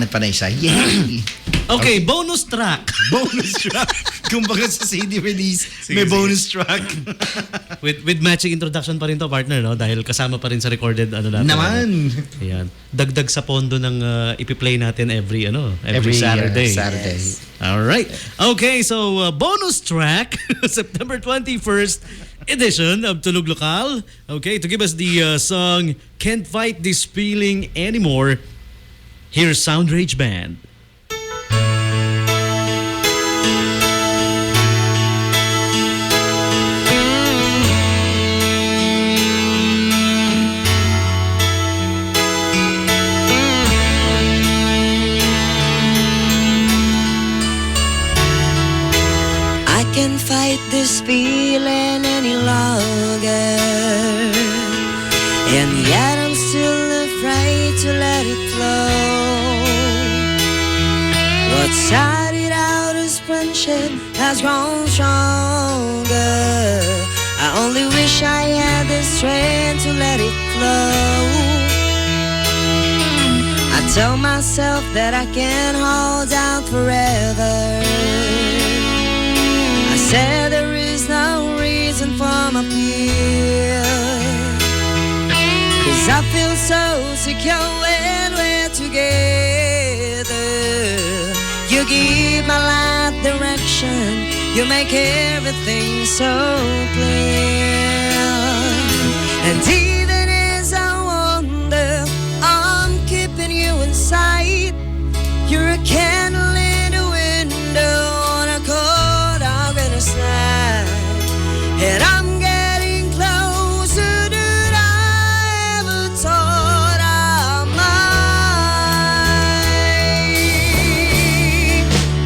Panay siya. Yay! Okay, bonus track. Bonus track. Kumbaga sa CD release, may bonus track. with matching introduction pa rin to, partner, no? Dahil kasama pa rin sa recorded natin. Naman. Ayan. Dagdag sa pondo ng ipi-play natin every Saturday. Saturday. All right. Okay, so bonus track, September 21st edition of Tunog Lokal. Okay, to give us the song Can't Fight This Feeling Anymore, here's Sound Rage Band. I can't fight this feeling any longer, and yet I'm still afraid to let it flow. What started out as friendship has grown stronger. I only wish I had the strength to let it flow. I tell myself that I can't hold out forever. I said there is no reason for my fear, 'cause I feel so secure when we're together. You give my life direction, you make everything so clear. And even as I wonder, I'm keeping you inside. You're a candle in the window on a cold August night, and I'm getting closer than I ever thought I might.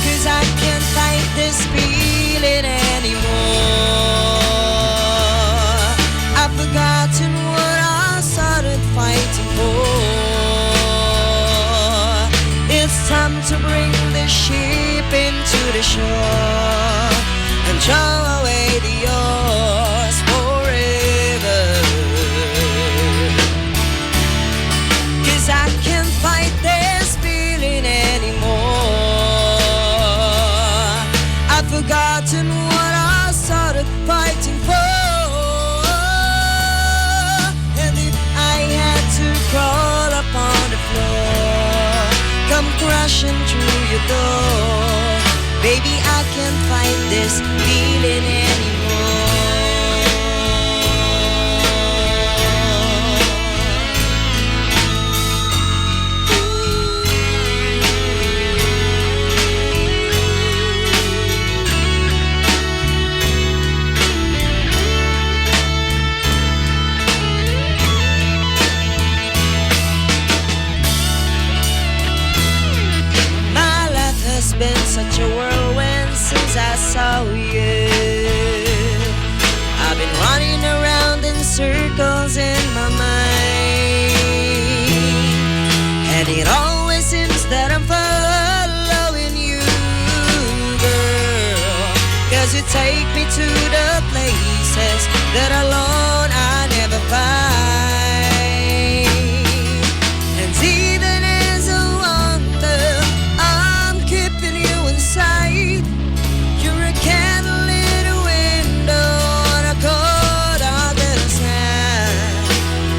'Cause I can't fight this feeling anymore. I've forgotten what I started fighting for. It's time to bring the ship into the shore and throw away the oars forever. 'Cause I can't fight this feeling anymore. I've forgotten what I started fighting for. And if I had to crawl upon the floor, come crashing through your door, baby, I can't fight this feeling anymore. My life has been such a whirlwind since I saw you. I've been running around in circles in my mind, and it always seems that I'm following you, girl. 'Cause you take me to the places that alone I never find. And even as I wonder, I'm keeping you inside. You're a candle in a window on a cold August night,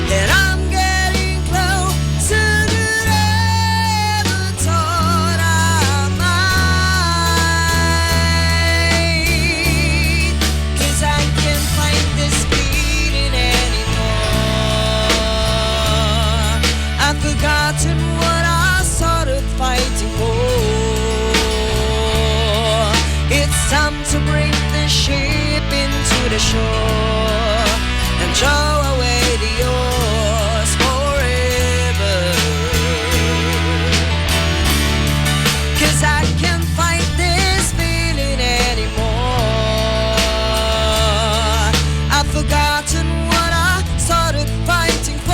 and I'm getting closer than I ever thought I might. 'Cause I can't fight this feeling anymore. I've forgotten what I started fighting for. It's time to bring the ship into the shore and throw away the oars forever. 'Cause I can't fight this feeling anymore. I've forgotten what I started fighting for.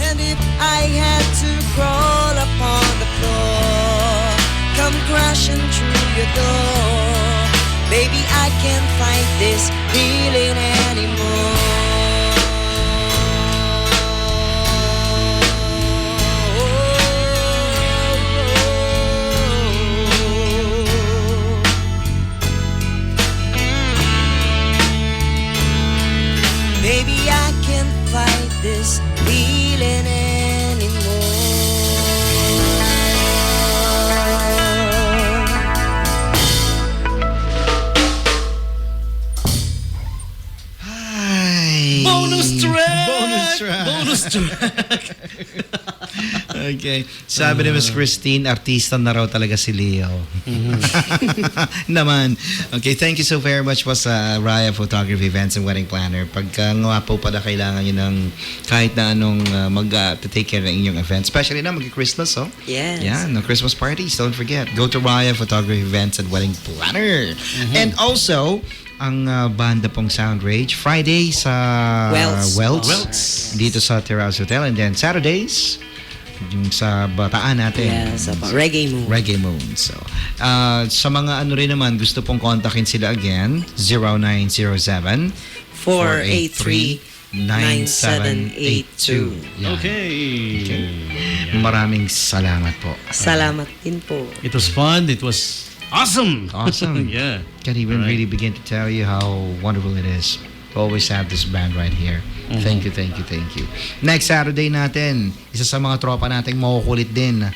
And if I had to crawl upon the floor, come crashing through your door, baby, I can't fight this feeling anymore. Okay. Sabi ni Miss Christine, artista na raw talaga si Leo. Naman. Okay, thank you so very much po sa Raya Photography Events and Wedding Planner. Pagka nga po pala kailangan nyo ng kahit na anong mag-take care ng inyong events. Especially na mag-Christmas, oh. Yes. Yeah, no Christmas parties. Don't forget. Go to Raya Photography Events and Wedding Planner. And also, ang banda pong Sound Rage, Friday sa Welts. dito sa Terrace Hotel. And then Saturdays, yung sa Bataan natin. Yes, Reggae Moon. Reggae Moon. So, sa mga ano rin naman, gusto pong kontakin sila again, 0907 483 9782. Yan. Okay. Maraming salamat po. Salamat din po. It was fun. It was awesome. Awesome. Yeah. Can't even Alright. really begin to tell you how wonderful it is to always have this band right here. Thank you, thank you, thank you. Next Saturday natin, isa sa mga tropa nating makukulit din.